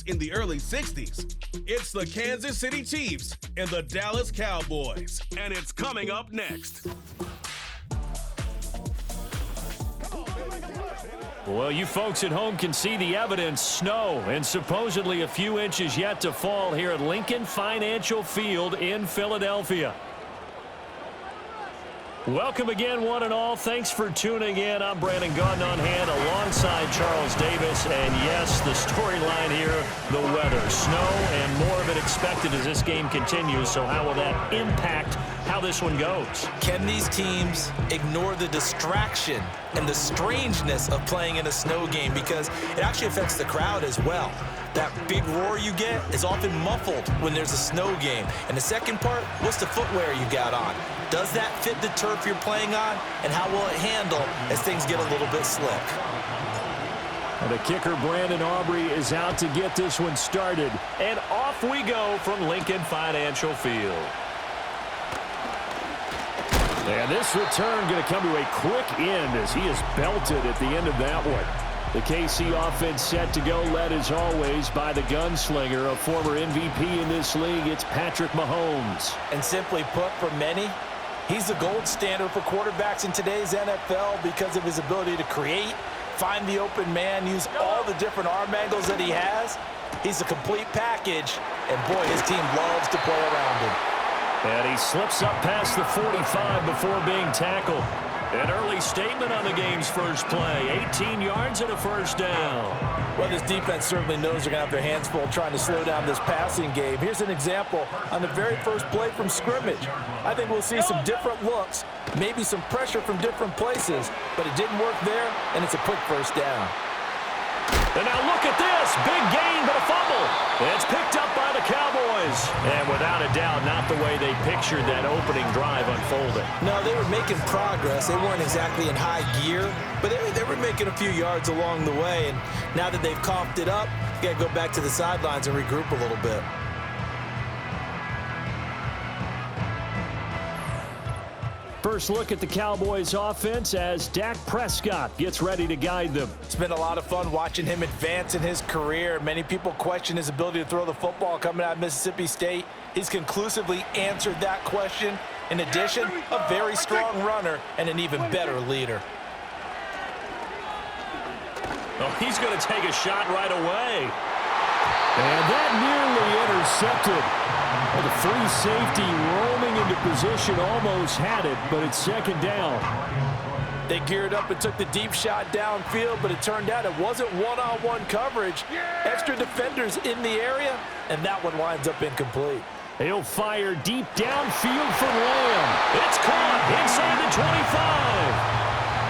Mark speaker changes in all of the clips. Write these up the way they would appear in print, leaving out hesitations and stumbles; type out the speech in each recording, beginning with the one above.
Speaker 1: in the early 60s. It's the Kansas City Chiefs and the Dallas Cowboys. And it's coming up next.
Speaker 2: Well, you folks at home can see the evidence. Snow and supposedly a few inches yet to fall here at Lincoln Financial Field in Philadelphia. Welcome again, one and all. Thanks for tuning in. I'm Brandon Gautin on hand alongside Charles Davis. And yes, the storyline here, the weather. Snow and more of it expected as this game continues. So how will that impact how this one goes?
Speaker 3: Can these teams ignore the distraction and the strangeness of playing in a snow game? Because it actually affects the crowd as well. That big roar you get is often muffled when there's a snow game. And the second part, what's the footwear you got on? Does that fit the turf you're playing on? And how will it handle as things get a little bit slick?
Speaker 2: And the kicker, Brandon Aubrey, is out to get this one started. And off we go from Lincoln Financial Field. And this return going to come to a quick end as he is belted at the end of that one. The KC offense set to go, led as always by the gunslinger, a former MVP in this league. It's Patrick Mahomes.
Speaker 3: And simply put, for many, he's the gold standard for quarterbacks in today's NFL because of his ability to create, find the open man, use all the different arm angles that he has. He's a complete package, and boy, his team loves to play around him.
Speaker 2: And he slips up past the 45 before being tackled. An early statement on the game's first play. 18 yards and a first down.
Speaker 3: Well, this defense certainly knows they're going to have their hands full trying to slow down this passing game. Here's an example on the very first play from scrimmage. I think we'll see some different looks, maybe some pressure from different places, but it didn't work there, and it's a quick first down.
Speaker 2: And now look at this. Big gain, but a fumble. It's picked up by the Cowboys. And without a doubt, not the way they pictured that opening drive unfolding.
Speaker 3: No, they were making progress. They weren't exactly in high gear, but they were making a few yards along the way. And now that they've coughed it up, you got to go back to the sidelines and regroup a little bit.
Speaker 2: First look at the Cowboys offense as Dak Prescott gets ready to guide them.
Speaker 3: It's been a lot of fun watching him advance in his career. Many people question his ability to throw the football coming out of Mississippi State. He's conclusively answered that question. In addition, a very strong runner and an even better leader.
Speaker 2: Oh, he's going to take a shot right away. And that nearly intercepted. Well, the free safety roaming into position almost had it, but it's second down.
Speaker 3: They geared up and took the deep shot downfield, but it turned out it wasn't one-on-one coverage. Extra defenders in the area, and that one winds up incomplete.
Speaker 2: He'll fire deep downfield from Lamb. It's caught inside the 25.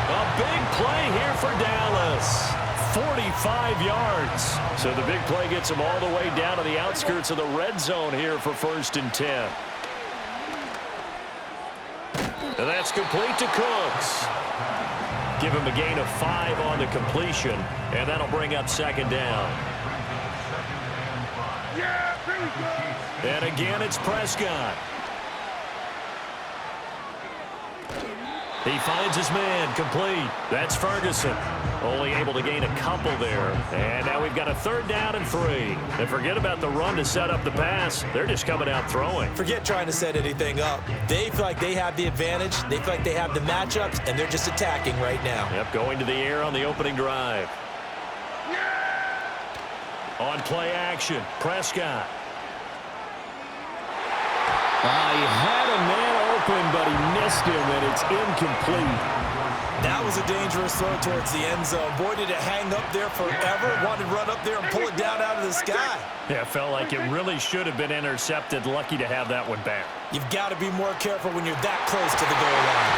Speaker 2: A big play here for Dallas. 45 yards. So the big play gets him all the way down to the outskirts of the red zone here for 1st and 10. And that's complete to Cooks. Give him a gain of 5 on the completion, and that'll bring up second down. And again, it's Prescott. He finds his man, complete. That's Ferguson. Only able to gain a couple there. And now we've got a 3rd down and 3. And forget about the run to set up the pass. They're just coming out throwing.
Speaker 3: Forget trying to set anything up. They feel like they have the advantage. They feel like they have the matchups, and they're just attacking right now.
Speaker 2: Yep, going to the air on the opening drive. On play action, Prescott. He had a man open, but he missed him, and it's incomplete.
Speaker 3: That was a dangerous throw towards the end zone. Boy, did it hang up there forever. Wanted to run up there and pull it down out of the sky.
Speaker 2: Yeah, it felt like it really should have been intercepted. Lucky to have that one back.
Speaker 3: You've got to be more careful when you're that close to the goal line.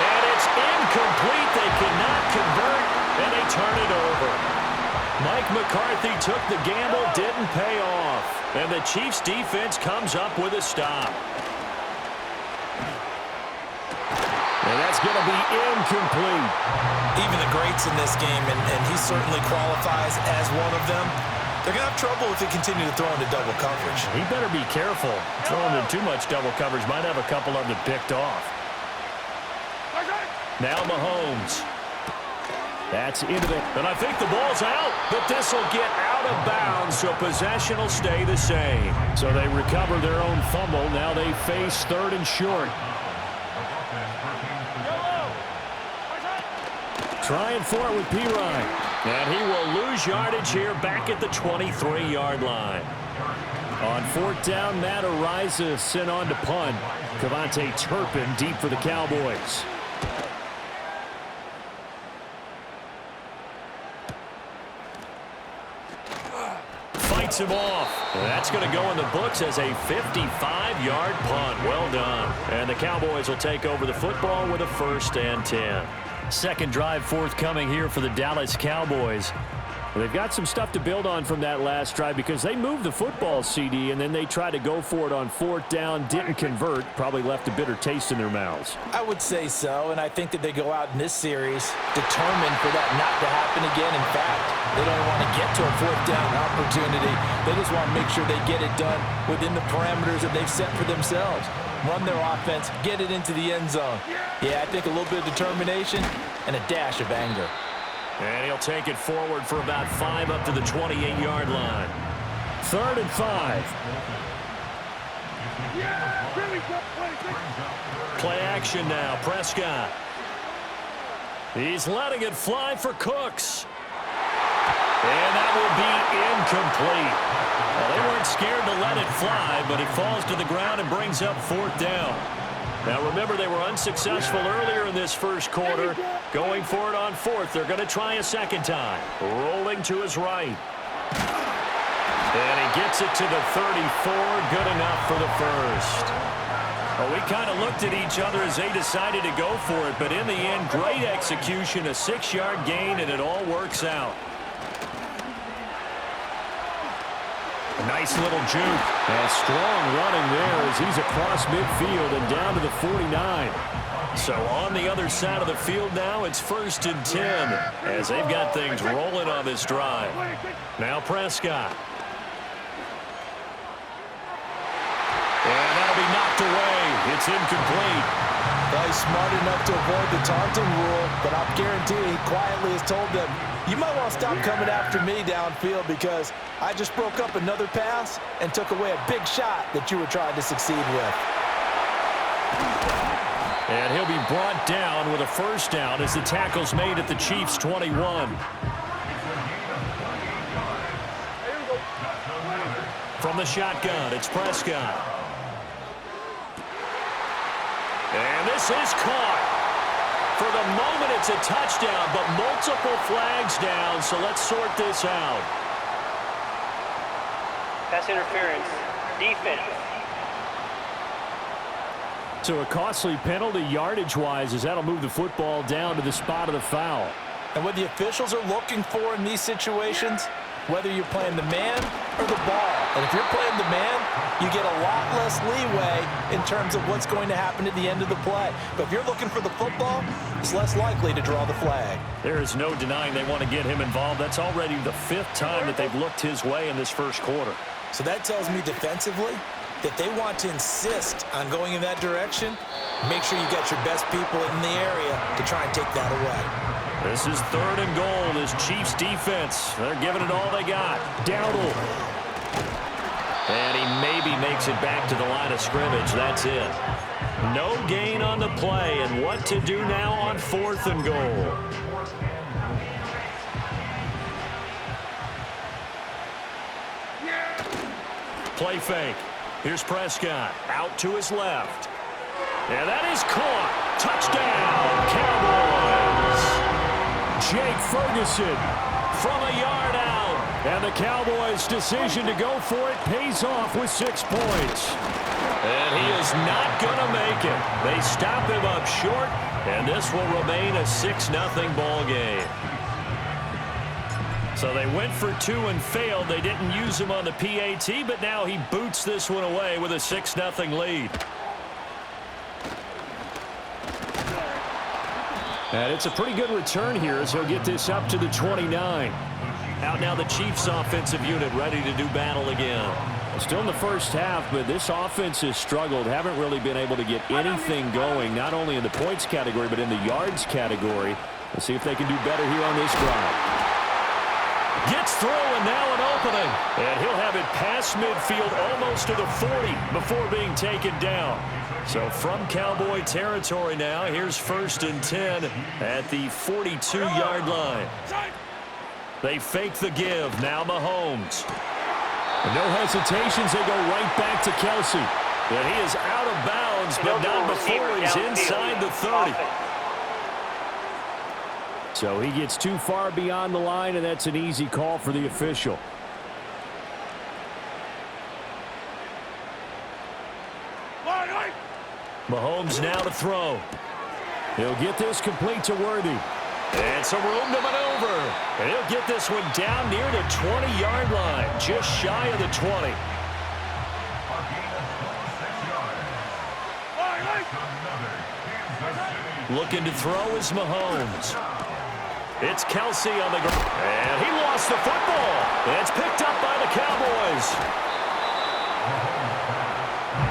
Speaker 2: And it's incomplete. They cannot convert, and they turn it over. Mike McCarthy took the gamble, didn't pay off. And the Chiefs' defense comes up with a stop. And that's going to be incomplete.
Speaker 3: Even the greats in this game, and he certainly qualifies as one of them, they're going to have trouble if they continue to throw into double coverage.
Speaker 2: He better be careful. Throwing in too much double coverage might have a couple of them picked off. Now Mahomes. That's into the... And I think the ball's out, but this will get out out of bounds, so possession will stay the same. So they recover their own fumble. Now they face 3rd and short. Trying for it with Pirine. And he will lose yardage here back at the 23-yard line. On 4th down, Matt Ariza sent on to punt. Cavante Turpin deep for the Cowboys. Fights him off. That's going to go in the books as a 55-yard punt. Well done. And the Cowboys will take over the football with a 1st and 10. Second drive forthcoming here for the Dallas Cowboys. They've got some stuff to build on from that last drive because they moved the football, CD, and then they tried to go for it on 4th down, didn't convert, probably left a bitter taste in their mouths.
Speaker 3: I would say so, and I think that they go out in this series determined for that not to happen again. In fact, they don't want to get to a 4th down opportunity. They just want to make sure they get it done within the parameters that they've set for themselves. Run their offense, get it into the end zone. Yeah, I think a little bit of determination and a dash of anger.
Speaker 2: And he'll take it forward for about 5 up to the 28-yard line. 3rd and 5. Play action now. Prescott. He's letting it fly for Cooks. And that will be incomplete. Well, they weren't scared to let it fly, but it falls to the ground and brings up 4th down. Now, remember, they were unsuccessful earlier in this first quarter. Going for it on 4th. They're going to try a second time. Rolling to his right. And he gets it to the 34. Good enough for the first. Well, we kind of looked at each other as they decided to go for it, but in the end, great execution, a 6-yard gain, and it all works out. A nice little juke. And strong running there as he's across midfield and down to the 49. So on the other side of the field now, it's 1st and 10 as they've got things rolling on this drive. Now Prescott. And that'll be knocked away. It's incomplete.
Speaker 3: Well, he's smart enough to avoid the taunting rule, but I'm guaranteeing he quietly has told them, you might want to stop coming after me downfield because I just broke up another pass and took away a big shot that you were trying to succeed with.
Speaker 2: And he'll be brought down with a 1st down as the tackle's made at the Chiefs' 21. From the shotgun, it's Prescott. And this is caught. For the moment, it's a touchdown, but multiple flags down, so let's sort this out.
Speaker 4: Pass interference. Defense.
Speaker 2: So a costly penalty yardage-wise as that'll move the football down to the spot of the foul.
Speaker 3: And what the officials are looking for in these situations, whether you're playing the man or the ball. And if you're playing the man, you get a lot less leeway in terms of what's going to happen at the end of the play. But if you're looking for the football, it's less likely to draw the flag.
Speaker 2: There is no denying they want to get him involved. That's already the 5th time that they've looked his way in this first quarter.
Speaker 3: So that tells me defensively that they want to insist on going in that direction. Make sure you got your best people in the area to try and take that away.
Speaker 2: This is 3rd and goal. This Chiefs defense, they're giving it all they got. Dowdle. And he maybe makes it back to the line of scrimmage. That's it. No gain on the play. And what to do now on 4th and goal? Play fake. Here's Prescott. Out to his left. And that is caught. Touchdown, Cowboys. Jake Ferguson from a yard out. And the Cowboys' decision to go for it pays off with 6 points. And he is not going to make it. They stop him up short, and this will remain a 6-0 ball game. So they went for 2 and failed. They didn't use him on the PAT, but now he boots this one away with a 6-0 lead. And it's a pretty good return here as he'll get this up to the 29. Out now the Chiefs offensive unit ready to do battle again. Still in the first half, but this offense has struggled. Haven't really been able to get anything going, not only in the points category, but in the yards category. Let's see if they can do better here on this drive. Gets through and now an opening. And he'll have it past midfield almost to the 40 before being taken down. So from Cowboy territory now, here's 1st and 10 at the 42-yard line. They fake the give. Now Mahomes. And no hesitations. They go right back to Kelsey. And he is out of bounds, but not before he's inside the 30. So he gets too far beyond the line, and that's an easy call for the official. Mahomes now to throw. He'll get this complete to Worthy. And some room to maneuver. And he'll get this one down near the 20-yard line, just shy of the 20. Looking to throw is Mahomes. It's Kelsey on the ground. And he lost the football. It's picked up by the Cowboys.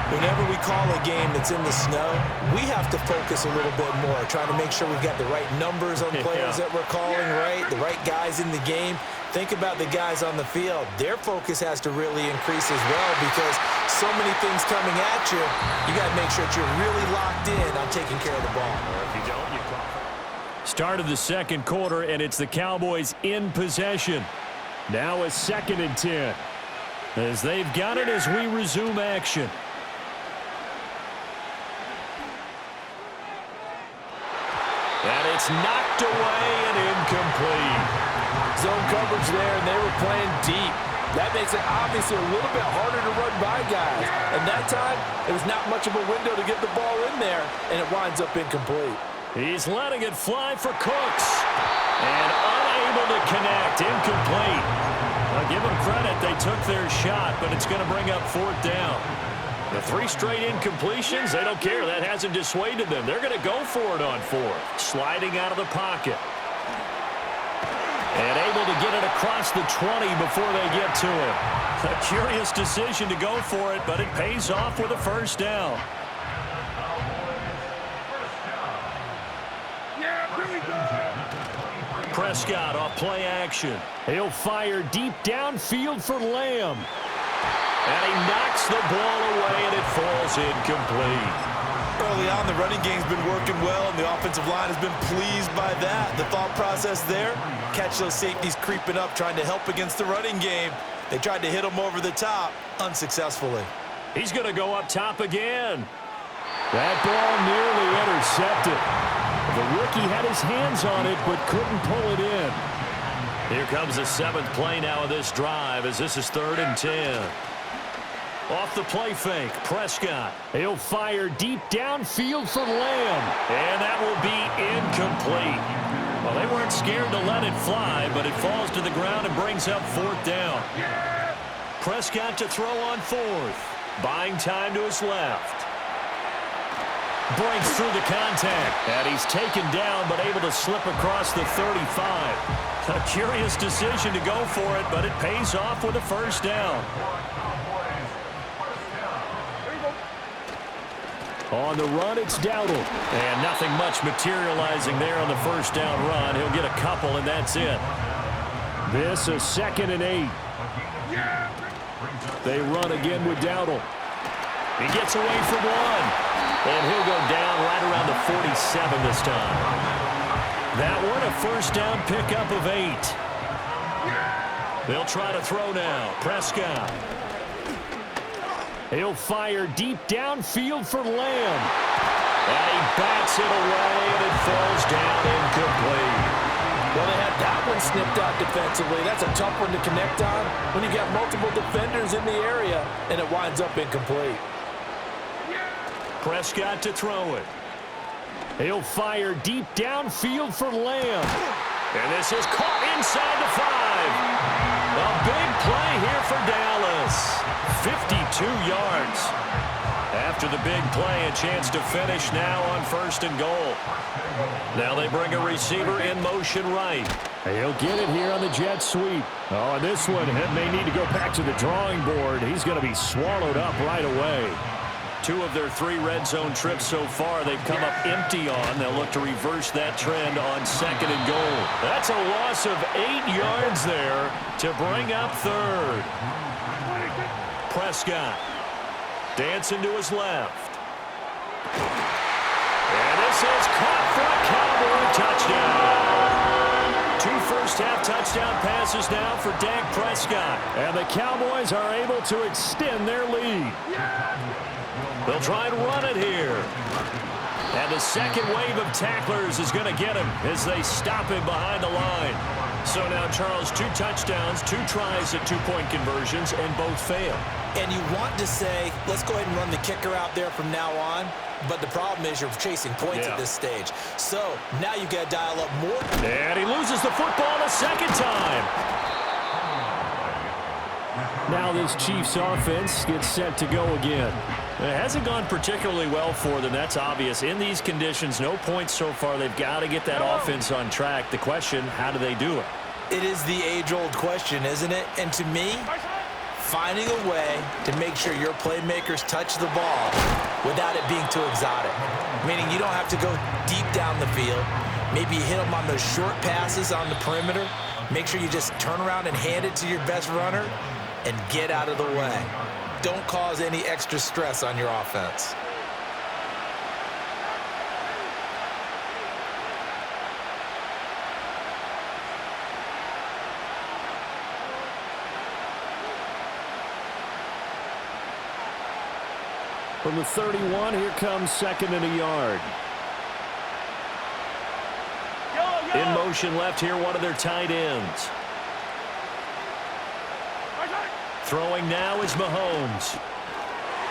Speaker 3: Whenever we call a game that's in the snow, we have to focus a little bit more, trying to make sure we've got the right numbers on players that we're calling, right? The right guys in the game. Think about the guys on the field. Their focus has to really increase as well because so many things coming at you. You got to make sure that you're really locked in on taking care of the ball.
Speaker 2: Or if you don't, you call it. Start of the second quarter, and it's the Cowboys in possession. Now a 2nd and 10 as they've got it as we resume action. And it's knocked away and incomplete.
Speaker 5: Zone coverage there, and they were playing deep. That makes it obviously a little bit harder to run by guys. And that time, it was not much of a window to get the ball in there, and it winds up incomplete.
Speaker 2: He's letting it fly for Cooks. And unable to connect. Incomplete. I'll give them credit. They took their shot, but it's going to bring up 4th down. The 3 straight incompletions, they don't care. That hasn't dissuaded them. They're going to go for it on 4th. Sliding out of the pocket. And able to get it across the 20 before they get to it. A curious decision to go for it, but it pays off with a 1st down. Prescott off play action. He'll fire deep downfield for Lamb. And he knocks the ball away, and it falls incomplete.
Speaker 3: Early on, the running game's been working well, and the offensive line has been pleased by that. The thought process there, catch those safeties creeping up, trying to help against the running game. They tried to hit him over the top, unsuccessfully.
Speaker 2: He's going to go up top again. That ball nearly intercepted. The rookie had his hands on it, but couldn't pull it in. Here comes the 7th play now of this drive, as this is 3rd and 10. Off the play fake, Prescott. He'll fire deep downfield for Lamb. And that will be incomplete. Well, they weren't scared to let it fly, but it falls to the ground and brings up 4th down. Prescott to throw on 4th. Buying time to his left. Breaks through the contact. And he's taken down, but able to slip across the 35. A curious decision to go for it, but it pays off with a 1st down. On the run, it's Dowdle. And nothing much materializing there on the 1st down run. He'll get a couple, and that's it. This is 2nd and 8. They run again with Dowdle. He gets away from one. And he'll go down right around the 47 this time. That one, a 1st down pickup of 8. They'll try to throw now. Prescott. He'll fire deep downfield for Lamb. And he bats it away, and it falls down incomplete.
Speaker 5: Well, they had that one snipped out defensively. That's a tough one to connect on when you got multiple defenders in the area, and it winds up incomplete.
Speaker 2: Prescott to throw it. He'll fire deep downfield for Lamb. And this is caught inside the 5. A big play here for Dallas. 52 yards. After the big play, a chance to finish now on 1st and goal. Now they bring a receiver in motion right. He'll get it here on the jet sweep. Oh, and this one may need to go back to the drawing board. He's going to be swallowed up right away. 2 of their 3 red zone trips so far they've come up empty on. They'll look to reverse that trend on 2nd and goal. That's a loss of 8 yards there to bring up 3rd. Prescott dancing to his left. And this is caught for a Cowboy touchdown. 2 first-half touchdown passes now for Dak Prescott. And the Cowboys are able to extend their lead. They'll try and run it here. And the second wave of tacklers is going to get him as they stop him behind the line. So now, Charles, 2 touchdowns, 2 tries at 2-point conversions, and both fail.
Speaker 3: And you want to say, let's go ahead and run the kicker out there from now on. But the problem is you're chasing points at this stage. So now you've got to dial up more.
Speaker 2: And he loses the football a second time. Now this Chiefs offense gets set to go again. It hasn't gone particularly well for them. That's obvious. In these conditions, no points so far. They've got to get that offense on track. The question, how do they do it?
Speaker 3: It is the age-old question, isn't it? And to me, finding a way to make sure your playmakers touch the ball without it being too exotic. Meaning you don't have to go deep down the field. Maybe you hit them on those short passes on the perimeter. Make sure you just turn around and hand it to your best runner and get out of the way. Don't cause any extra stress on your offense.
Speaker 2: From the 31, here comes 2nd and a yard. In motion left here, one of their tight ends. Throwing now is Mahomes.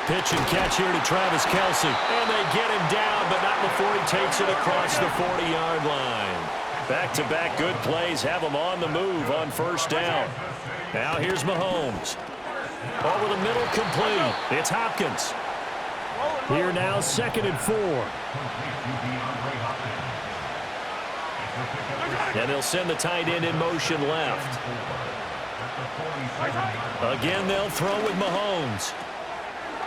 Speaker 2: Pitch and catch here to Travis Kelce. And they get him down, but not before he takes it across the 40-yard line. Back-to-back good plays have him on the move on 1st down. Now here's Mahomes. Over the middle, complete. It's Hopkins. Here now, 2nd and 4. And they'll send the tight end in motion left. Again, they'll throw with Mahomes.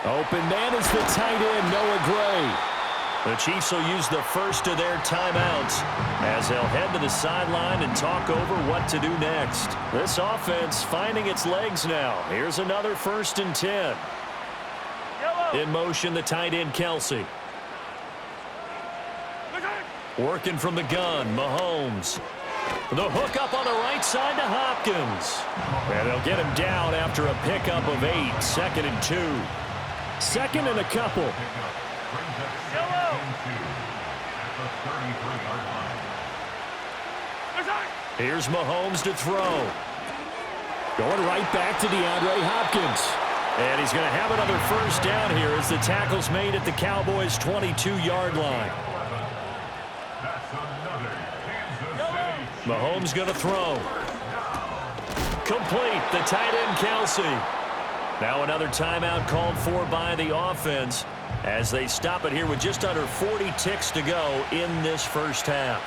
Speaker 2: Open man is the tight end, Noah Gray. The Chiefs will use the first of their timeouts as they'll head to the sideline and talk over what to do next. This offense finding its legs now. Here's another 1st and 10. In motion, the tight end, Kelce. Working from the gun, Mahomes. The hook up on the right side to Hopkins. And they'll get him down after a pickup of 8. 2nd and 2. 2nd and a couple. Here's Mahomes to throw. Going right back to DeAndre Hopkins. And he's going to have another 1st down here as the tackle's made at the Cowboys' 22-yard line. Mahomes going to throw. Complete. The tight end, Kelce. Now another timeout called for by the offense as they stop it here with just under 40 ticks to go in this 1st half.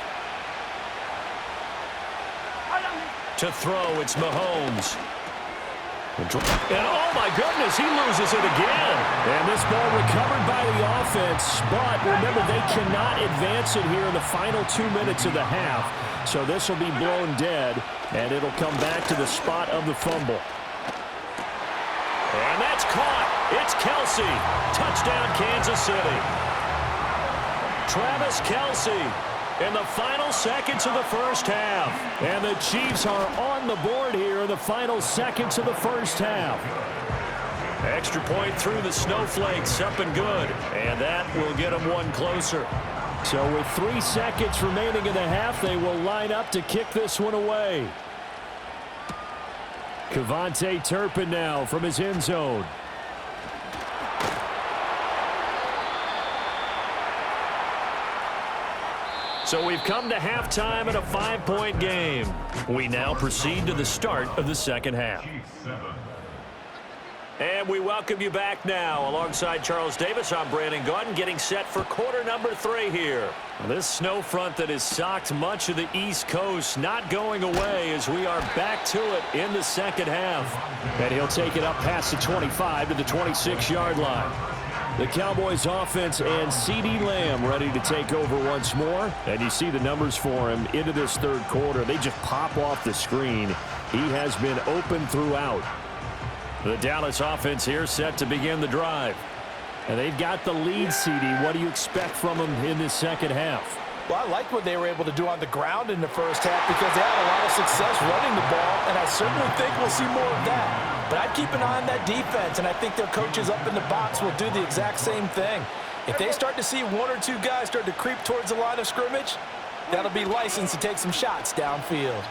Speaker 2: To throw, it's Mahomes. And oh my goodness, he loses it again. And this ball recovered by the offense, but remember they cannot advance it here in the final 2 minutes of the half. So this will be blown dead, and it'll come back to the spot of the fumble. And that's caught. It's Kelce. Touchdown, Kansas City. Travis Kelce in the final seconds of the 1st half. And the Chiefs are on the board here in the final seconds of the 1st half. Extra point through the snowflakes, up and good. And that will get them one closer. So with 3 seconds remaining in the half, they will line up to kick this one away. Kevontae Turpin now from his end zone. So we've come to halftime in a 5-point game. We now proceed to the start of the 2nd half. And we welcome you back now. Alongside Charles Davis, I'm Brandon Gaudin, getting set for quarter number 3 here. This snow front that has socked much of the East Coast not going away as we are back to it in the 2nd half. And he'll take it up past the 25 to the 26-yard line. The Cowboys offense and CeeDee Lamb ready to take over once more. And you see the numbers for him into this third quarter. They just pop off the screen. He has been open throughout. The Dallas offense here set to begin the drive. And they've got the lead, CeeDee. What do you expect from them in this second half?
Speaker 5: Well, I like what they were able to do on the ground in the first half because they had a lot of success running the ball, and I certainly think we'll see more of that. But I'd keep an eye on that defense, and I think their coaches up in the box will do the exact same thing. If they start to see one or two guys start to creep towards the line of scrimmage, that'll be licensed to take some shots downfield.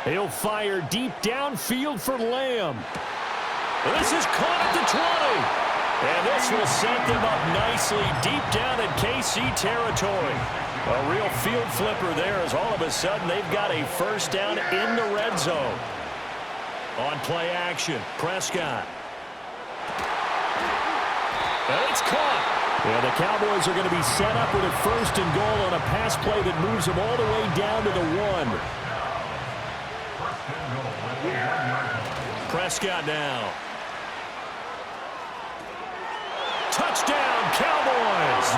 Speaker 2: He'll fire deep downfield for Lamb. This is caught at the 20. And this will set them up nicely deep down in KC territory. A real field flipper there as all of a sudden they've got a first down in the red zone. On play action, Prescott. And it's caught. Yeah, the Cowboys are going to be set up with a first and goal on a pass play that moves them all the way down to the 1. Prescott now. Touchdown, Cowboys!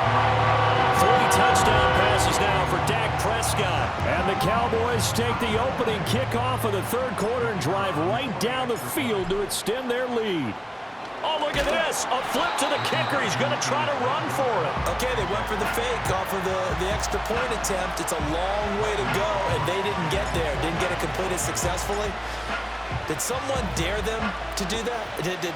Speaker 2: 3 touchdown passes now for Dak Prescott. And the Cowboys take the opening kickoff of the third quarter and drive right down the field to extend their lead. Oh, look at this. A flip to the kicker. He's going to try to run for it.
Speaker 3: Okay, they went for the fake off of the extra point attempt. It's a long way to go, and they didn't get there. Didn't get it completed successfully. Did someone dare them to do that?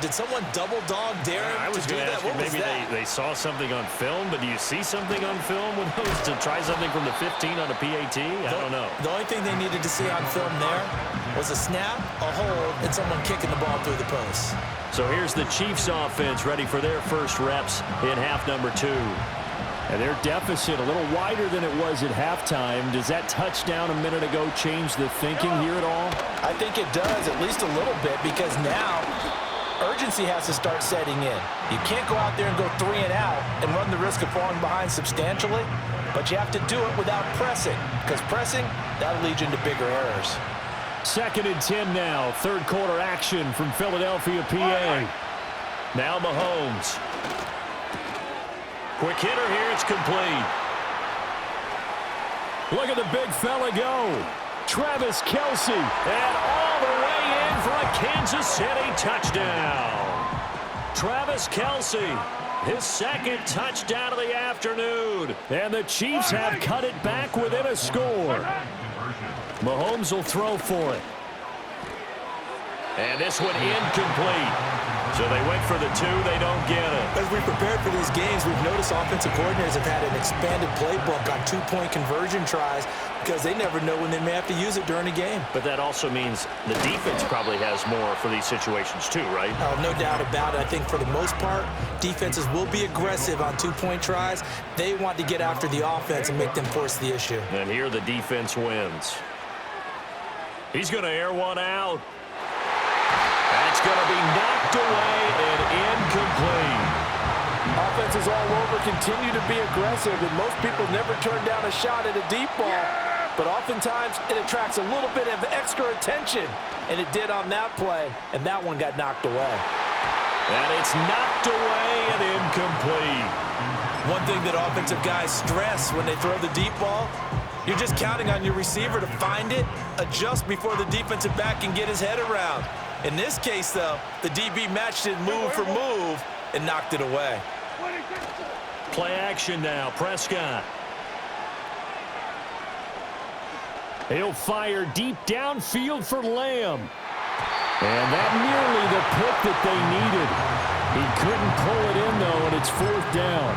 Speaker 3: Did someone double dog dare them to do that? What was
Speaker 2: maybe
Speaker 3: that?
Speaker 2: They saw something on film, but do you see something on film with those to try something from the 15 on a PAT? I don't know.
Speaker 3: The only thing they needed to see on film there was a snap, a hold, and someone kicking the ball through the post.
Speaker 2: So here's the Chiefs offense ready for their first reps in half number 2. And their deficit a little wider than it was at halftime. Does that touchdown a minute ago change the thinking here at all?
Speaker 5: I think it does, at least a little bit, because now urgency has to start setting in. You can't go out there and go 3 and out and run the risk of falling behind substantially, but you have to do it without pressing, because pressing, that'll lead you into bigger errors.
Speaker 2: 2nd and 10 now. Third quarter action from Philadelphia, PA. Now Mahomes. Quick hitter here, it's complete. Look at the big fella go. Travis Kelce, and all the way in for a Kansas City touchdown. Travis Kelce, his 2nd touchdown of the afternoon. And the Chiefs have cut it back within a score. Mahomes will throw for it. And this one incomplete. So they went for the 2, they don't get it.
Speaker 3: As we prepared for these games, we've noticed offensive coordinators have had an expanded playbook on 2-point conversion tries because they never know when they may have to use it during a game.
Speaker 2: But that also means the defense probably has more for these situations too, right?
Speaker 3: No doubt about it. I think for the most part, defenses will be aggressive on 2-point tries. They want to get after the offense and make them force the issue.
Speaker 2: And here the defense wins. He's going to air one out. That's going to be knocked away and incomplete.
Speaker 5: Offenses all over continue to be aggressive, and most people never turn down a shot at a deep ball. But oftentimes, it attracts a little bit of extra attention, and it did on that play, and that one got knocked away.
Speaker 2: And it's knocked away and incomplete.
Speaker 3: One thing that offensive guys stress when they throw the deep ball, you're just counting on your receiver to find it, adjust before the defensive back can get his head around. In this case, though, the DB matched it move for move and knocked it away.
Speaker 2: Play action now, Prescott. He'll fire deep downfield for Lamb. And that nearly the pick that they needed. He couldn't pull it in, though, and it's 4th down.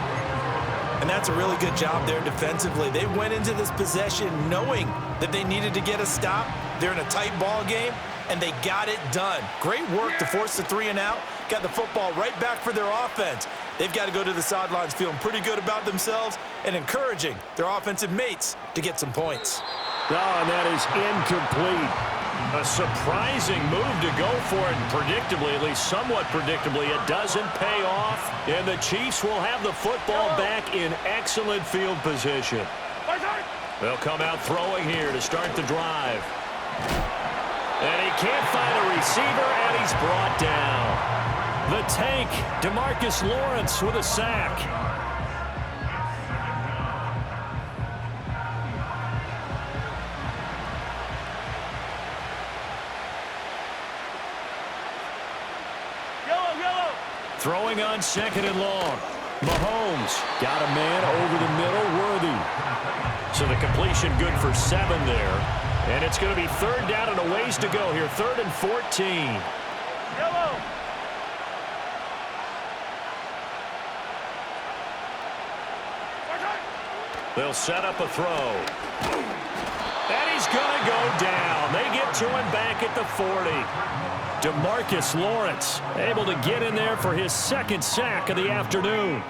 Speaker 3: And that's a really good job there defensively. They went into this possession knowing that they needed to get a stop. They're in a tight ball game, and they got it done. Great work to force the 3 and out. Got the football right back for their offense. They've got to go to the sidelines feeling pretty good about themselves and encouraging their offensive mates to get some points.
Speaker 2: Oh, and that is incomplete. A surprising move to go for it, and predictably, at least somewhat predictably, it doesn't pay off. And the Chiefs will have the football back in excellent field position. They'll come out throwing here to start the drive. And he can't find a receiver, and he's brought down. The tank, DeMarcus Lawrence with a sack. Throwing on 2nd and long. Mahomes got a man over the middle, Worthy. So the completion good for 7 there. And it's going to be 3rd down and a ways to go here. 3rd and 14. They'll set up a throw. And he's going to go down. They get to him back at the 40. DeMarcus Lawrence able to get in there for his 2nd sack of the afternoon.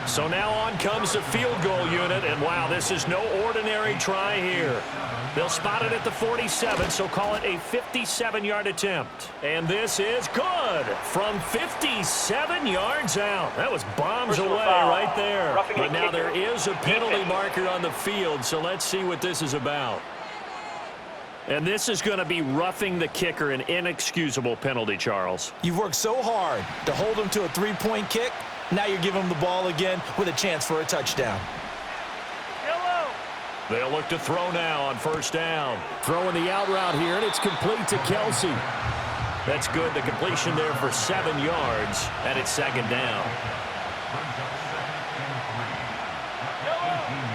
Speaker 2: So now on comes the field goal unit, and wow, this is no ordinary try here. They'll spot it at the 47, so call it a 57-yard attempt. And this is good from 57 yards out. That was bombs away right there. But now there is a penalty marker on the field, so let's see what this is about. And this is going to be roughing the kicker, an inexcusable penalty, Charles.
Speaker 3: You've worked so hard to hold him to a 3-point kick. Now you're giving him the ball again with a chance for a touchdown.
Speaker 2: They'll look to throw now on 1st down. Throwing the out route here, and it's complete to Kelsey. That's good. The completion there for 7 yards, and it's 2nd down.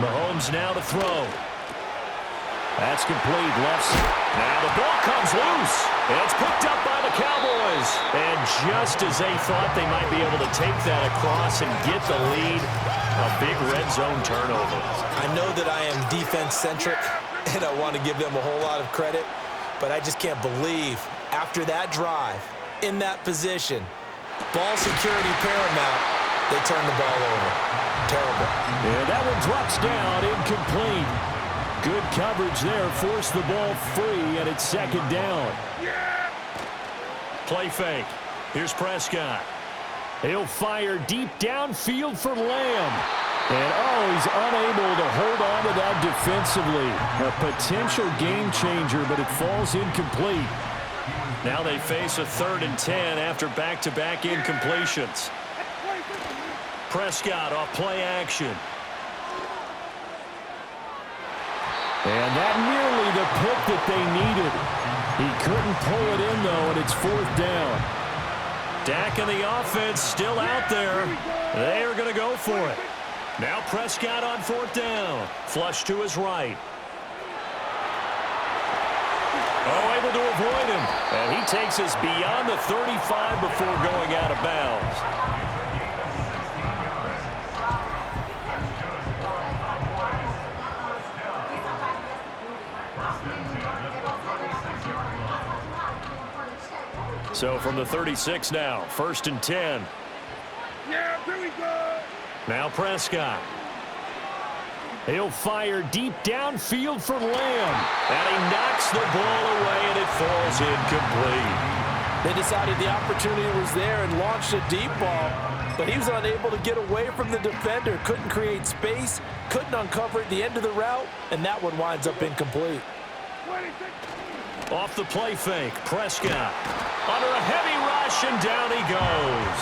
Speaker 2: Mahomes now to throw. That's complete. Left. Now the ball comes loose. And it's picked up by the Cowboys. And just as they thought they might be able to take that across and get the lead, a big red zone turnover.
Speaker 3: I know that I am defense-centric, and I want to give them a whole lot of credit, but I just can't believe after that drive, in that position, ball security paramount, they turn the ball over. Terrible.
Speaker 2: And that one drops down, incomplete. Good coverage there, forced the ball free, and it's 2nd down. Play fake. Here's Prescott. He'll fire deep downfield for Lamb. And, oh, he's unable to hold on to that defensively. A potential game changer, but it falls incomplete. Now they face a 3rd and 10 after back-to-back incompletions. Prescott off play action. And that nearly the pick that they needed. He couldn't pull it in, though, and it's 4th down. Dak and the offense still out there. They are going to go for it. Now Prescott on 4th down. Flush to his right. Oh, able to avoid him. And he takes us beyond the 35 before going out of bounds. So from the 36 now, 1st and 10.
Speaker 6: Yeah, here we go.
Speaker 2: Now Prescott. He'll fire deep downfield for Lamb. And he knocks the ball away, and it falls incomplete.
Speaker 5: They decided the opportunity was there and launched a deep ball, but he was unable to get away from the defender. Couldn't create space, couldn't uncover at the end of the route, and that one winds up incomplete.
Speaker 2: Off the play fake, Prescott. Under a heavy rush, and down he goes.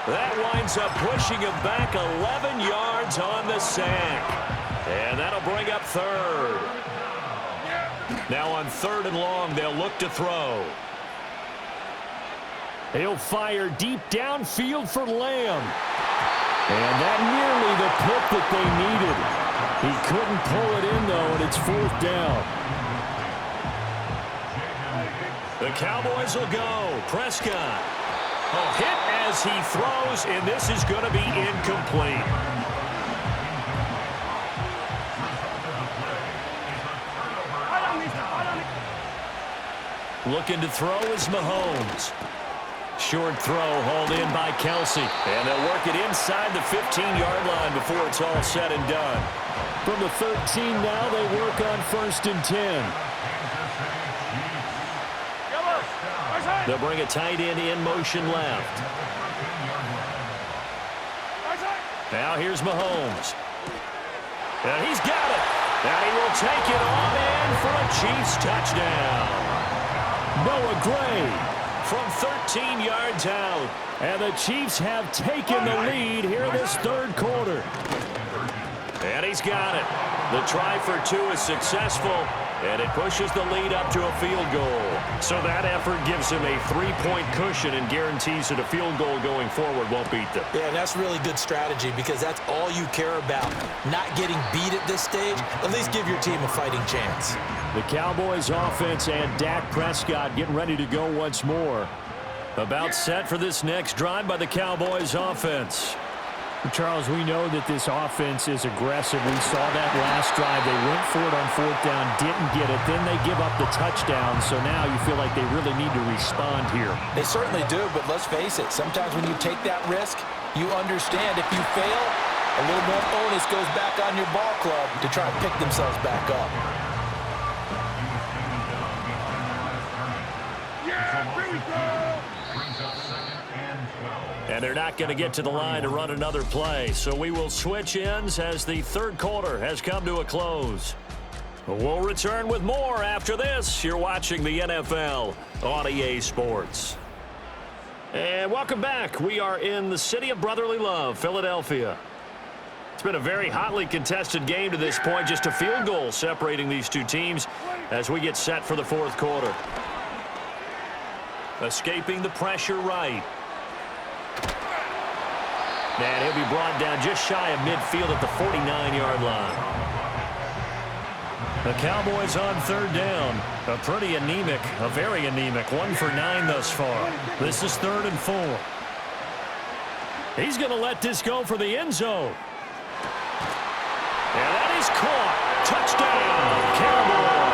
Speaker 2: That winds up pushing him back 11 yards on the sack. And that'll bring up 3rd. Now on 3rd and long, they'll look to throw. He'll fire deep downfield for Lamb. And that nearly the pick that they needed. He couldn't pull it in, though, and it's 4th down. The Cowboys will go. Prescott. A hit as he throws, and this is going to be incomplete. Looking to throw is Mahomes. Short throw hauled in by Kelsey. And they'll work it inside the 15-yard line before it's all said and done. From the 13 now, they work on 1st and 10. They'll bring a tight end in motion left. Now here's Mahomes. And he's got it. And he will take it on in for a Chiefs touchdown. Noah Gray from 13 yards out. And the Chiefs have taken the lead here in this third quarter. And he's got it. The try for two is successful, and it pushes the lead up to a field goal. So that effort gives him a 3-point cushion and guarantees that a field goal going forward won't beat them.
Speaker 3: Yeah, and that's really good strategy because that's all you care about. Not getting beat at this stage, at least give your team a fighting chance.
Speaker 2: The Cowboys offense and Dak Prescott getting ready to go once more. About set for this next drive by the Cowboys offense.
Speaker 7: Charles, we know that this offense is aggressive. We saw that last drive. They went for it on fourth down, didn't get it. Then they give up the touchdown. So now you feel like they really need to respond here.
Speaker 3: They certainly do, but let's face it. Sometimes when you take that risk, you understand if you fail, a little more onus goes back on your ball club to try and pick themselves back up.
Speaker 6: Yeah, here we go.
Speaker 2: And they're not going to get to the line to run another play. So we will switch ends as the third quarter has come to a close. We'll return with more after this. You're watching the NFL on EA Sports. And welcome back. We are in the city of brotherly love, Philadelphia. It's been a very hotly contested game to this point. Just a field goal separating these two teams as we get set for the fourth quarter. Escaping the pressure right. And he'll be brought down just shy of midfield at the 49-yard line. The Cowboys on third down. A pretty anemic, a very anemic 1 for 9 thus far. This is 3rd and 4. He's going to let this go for the end zone. And that is caught. Touchdown, Cowboys.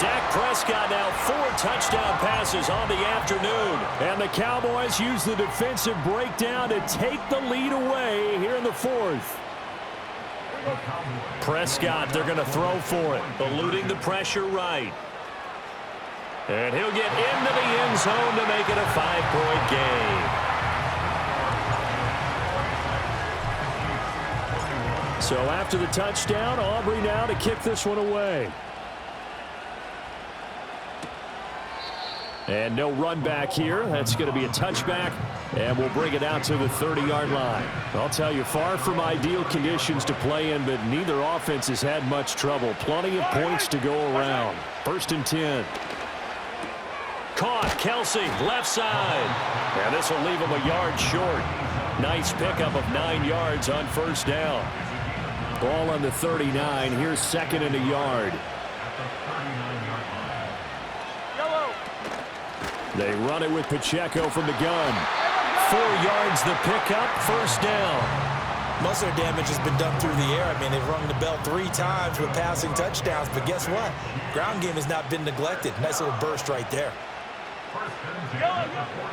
Speaker 2: Dak Prescott now 4 touchdown passes on the afternoon. And the Cowboys use the defensive breakdown to take the lead away here in the fourth. Prescott, they're going to throw for it, eluding the pressure right. And he'll get into the end zone to make it a 5-point game. So after the touchdown, Aubrey now to kick this one away. And no run back here. That's going to be a touchback, and we'll bring it out to the 30-yard line. I'll tell you, far from ideal conditions to play in, but neither offense has had much trouble. Plenty of points to go around. 1st and 10. Caught, Kelsey, left side. And this will leave him a yard short. Nice pickup of 9 yards on first down. Ball on the 39. Here's 2nd and a yard. They run it with Pacheco from the gun. 4 yards the pickup, 1st down.
Speaker 3: Most of their damage has been done through the air. I mean, they've rung the bell 3 times with passing touchdowns, but guess what? Ground game has not been neglected. Nice little burst right there.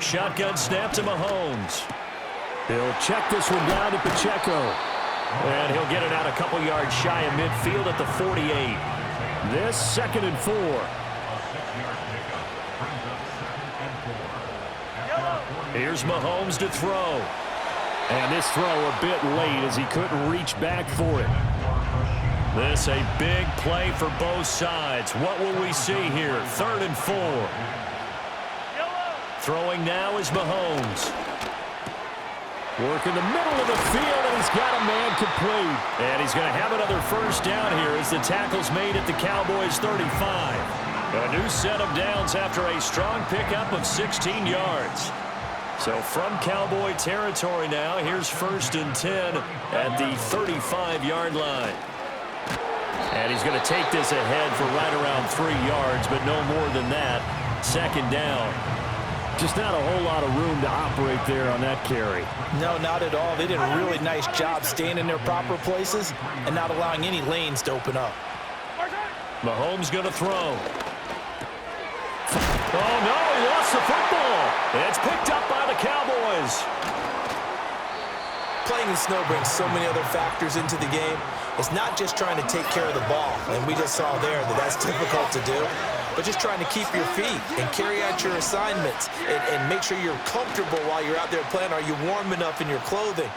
Speaker 2: Shotgun snap to Mahomes. He'll check this one down to Pacheco. And he'll get it out a couple yards shy of midfield at the 48. This 2nd and 4. Here's Mahomes to throw. And this throw a bit late as he couldn't reach back for it. This a big play for both sides. What will we see here? 3rd and 4. Throwing now is Mahomes. Work in the middle of the field, and he's got a man complete. And he's going to have another 1st down here as the tackle's made at the Cowboys' 35. A new set of downs after a strong pickup of 16 yards. So from Cowboy territory now, here's 1st and 10 at the 35-yard line. And he's going to take this ahead for right around 3 yards, but no more than that. 2nd down. Just not a whole lot of room to operate there on that carry.
Speaker 3: No, not at all. They did a really nice job staying in their proper places and not allowing any lanes to open up.
Speaker 2: Mahomes going to throw. Oh, no, he lost the football. It's picked up by the Cowboys.
Speaker 3: Playing in snow brings so many other factors into the game. It's not just trying to take care of the ball, and we just saw there that that's difficult to do, but just trying to keep your feet and carry out your assignments and make sure you're comfortable while you're out there playing. Are you warm enough in your clothing?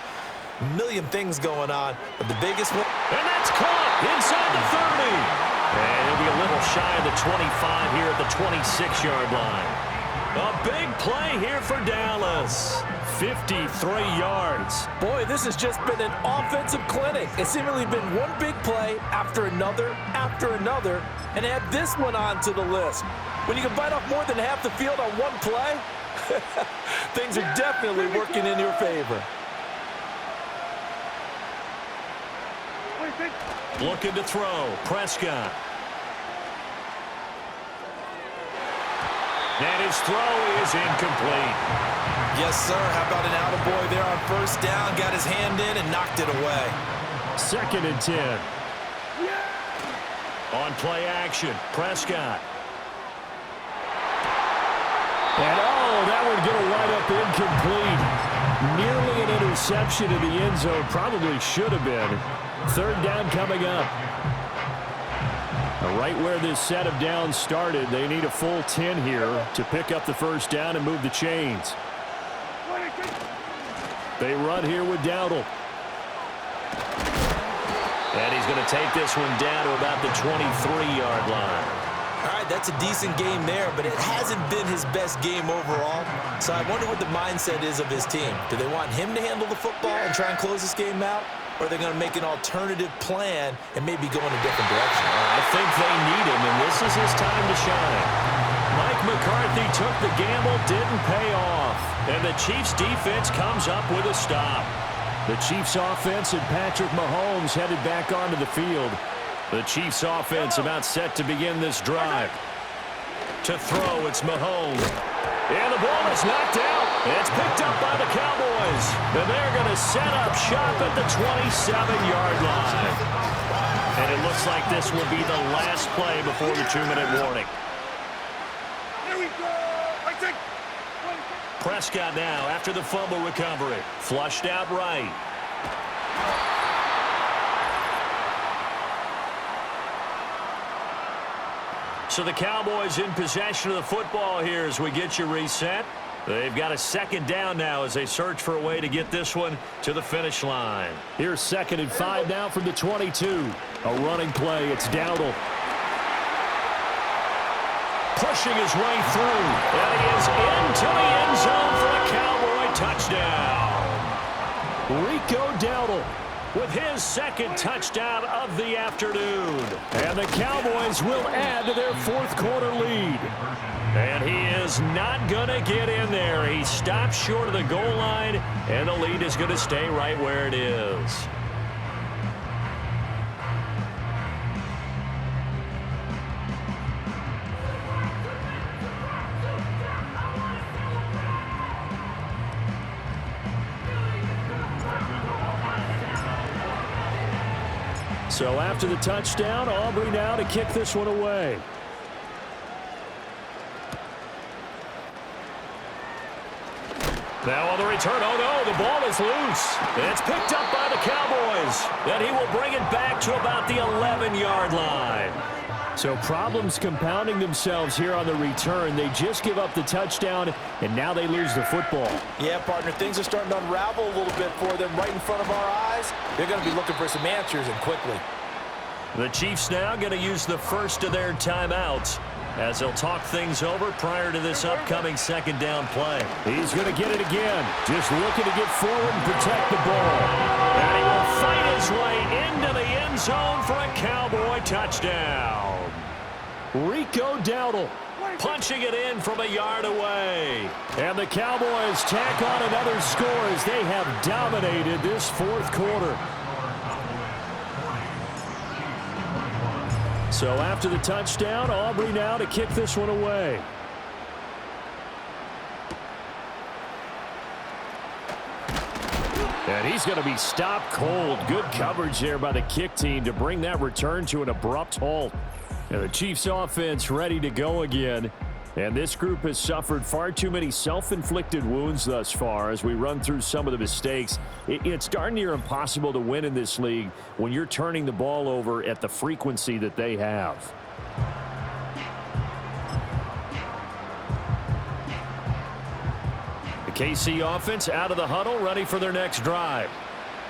Speaker 3: A million things going on, but the biggest one.
Speaker 2: And that's caught inside the 30. And he'll be a little shy of the 25 here at the 26-yard line. A big play here for Dallas. 53 yards.
Speaker 5: Boy, this has just been an offensive clinic. It's seemingly been one big play after another, and add this one onto the list. When you can bite off more than half the field on one play, things are definitely working in your favor.
Speaker 2: Looking to throw. Prescott. And his throw is incomplete.
Speaker 3: Yes, sir. How about an attaboy there on first down? Got his hand in and knocked it away.
Speaker 2: 2nd and 10. On play action, Prescott.
Speaker 7: And that would get a right up incomplete. Nearly an interception in the end zone. Probably should have been. 3rd down coming up. Right where this set of downs started, they need a full 10 here to pick up the first down and move the chains. They run here with Dowdle.
Speaker 2: And he's going to take this one down to about the 23-yard line.
Speaker 3: All right, that's a decent game there, but it hasn't been his best game overall. So I wonder what the mindset is of his team. Do they want him to handle the football and try and close this game out? Or are they going to make an alternative plan and maybe go in a different direction?
Speaker 2: I think they need him, and this is his time to shine. Mike McCarthy took the gamble, didn't pay off. And the Chiefs' defense comes up with a stop.
Speaker 7: The Chiefs' offense and Patrick Mahomes headed back onto the field.
Speaker 2: The Chiefs' offense about set to begin this drive. To throw, it's Mahomes. And the ball is knocked out. It's picked up by the Cowboys. And they're going to set up shop at the 27-yard line. And it looks like this will be the last play before the 2-minute warning.
Speaker 6: Here we go. I take.
Speaker 2: Prescott now after the fumble recovery. Flushed out right. So the Cowboys in possession of the football here as we get you reset. They've got a 2nd down now as they search for a way to get this one to the finish line.
Speaker 7: Here's 2nd and 5 now from the 22. A running play. It's Dowdle.
Speaker 2: Pushing his way through. And he is into the end zone for a Cowboy touchdown.
Speaker 7: Rico Dowdle
Speaker 2: with his 2nd touchdown of the afternoon.
Speaker 7: And the Cowboys will add to their 4th quarter lead.
Speaker 2: And he is not going to get in there. He stops short of the goal line, and the lead is going to stay right where it is.
Speaker 7: So after the touchdown, Aubrey now to kick this one away.
Speaker 2: Now on the return, oh no, the ball is loose. It's picked up by the Cowboys. And he will bring it back to about the 11-yard line.
Speaker 7: So problems compounding themselves here on the return. They just give up the touchdown, and now they lose the football.
Speaker 5: Yeah, partner, things are starting to unravel a little bit for them right in front of our eyes. They're going to be looking for some answers, and quickly.
Speaker 2: The Chiefs now going to use the first of their timeouts as they'll talk things over prior to this upcoming 2nd down play.
Speaker 7: He's going to get it again. Just looking to get forward and protect the ball.
Speaker 2: And he will fight his way into the end zone for a Cowboy touchdown.
Speaker 7: Rico Dowdle
Speaker 2: punching it in from a yard away.
Speaker 7: And the Cowboys tack on another score as they have dominated this 4th quarter. So after the touchdown, Aubrey now to kick this one away. And he's going to be stopped cold. Good coverage there by the kick team to bring that return to an abrupt halt. And the Chiefs offense ready to go again. And this group has suffered far too many self-inflicted wounds thus far as we run through some of the mistakes. It's darn near impossible to win in this league when you're turning the ball over at the frequency that they have. The KC offense out of the huddle, ready for their next drive.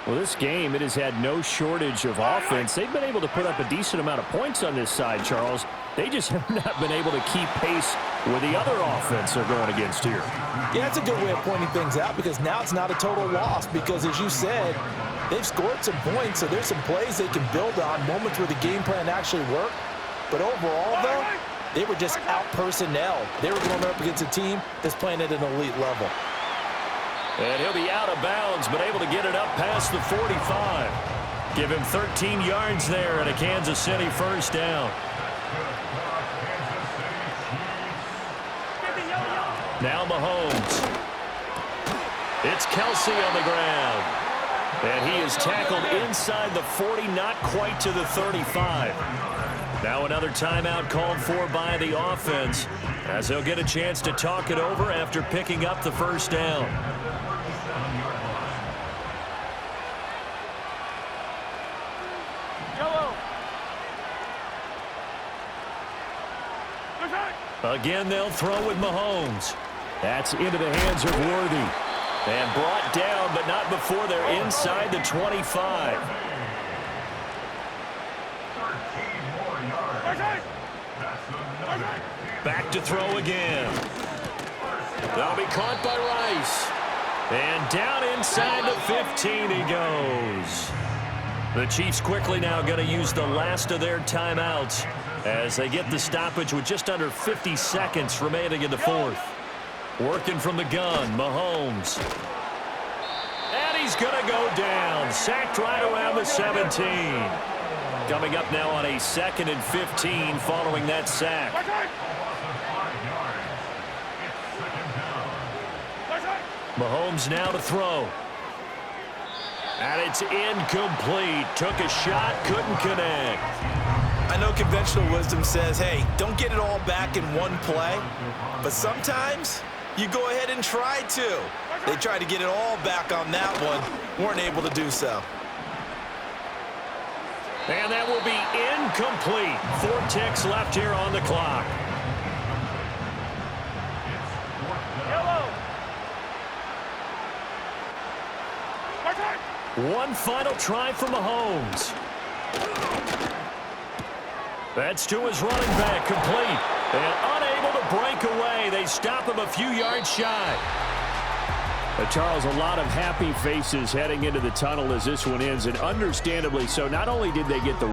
Speaker 7: Well, this game, it has had no shortage of offense. They've been able to put up a decent amount of points on this side, Charles. They just have not been able to keep pace with the other offense they're going against here.
Speaker 5: Yeah, that's a good way of pointing things out because now it's not a total loss because, as you said, they've scored some points, so there's some plays they can build on, moments where the game plan actually worked. But overall, though, they were just out-personnel. They were going up against a team that's playing at an elite level.
Speaker 7: And he'll be out of bounds, but able to get it up past the 45. Give him 13 yards there and a Kansas City first down. Now Mahomes. It's Kelsey on the ground. And he is tackled inside the 40, not quite to the 35. Now another timeout called for by the offense as they'll get a chance to talk it over after picking up the first down. Again, they'll throw with Mahomes. That's into the hands of Worthy. And brought down, but not before they're inside the 25. Back to throw again. That'll be caught by Rice. And down inside the 15 he goes. The Chiefs quickly now going to use the last of their timeouts as they get the stoppage with just under 50 seconds remaining in the fourth. Working from the gun, Mahomes. And he's going to go down. Sacked right around the 17. Coming up now on a 2nd and 15 following that sack. Mahomes now to throw. And it's incomplete. Took a shot, couldn't connect.
Speaker 3: I know conventional wisdom says, hey, don't get it all back in one play. But sometimes you go ahead and try to. They tried to get it all back on that one. Weren't able to do so.
Speaker 7: And that will be incomplete. 4 ticks left here on the clock. One final try for Mahomes. That's to his running back, complete. And unable to break away. They stop him a few yards shy. Charles, a lot of happy faces heading into the tunnel as this one ends, and understandably so. Not only did they get the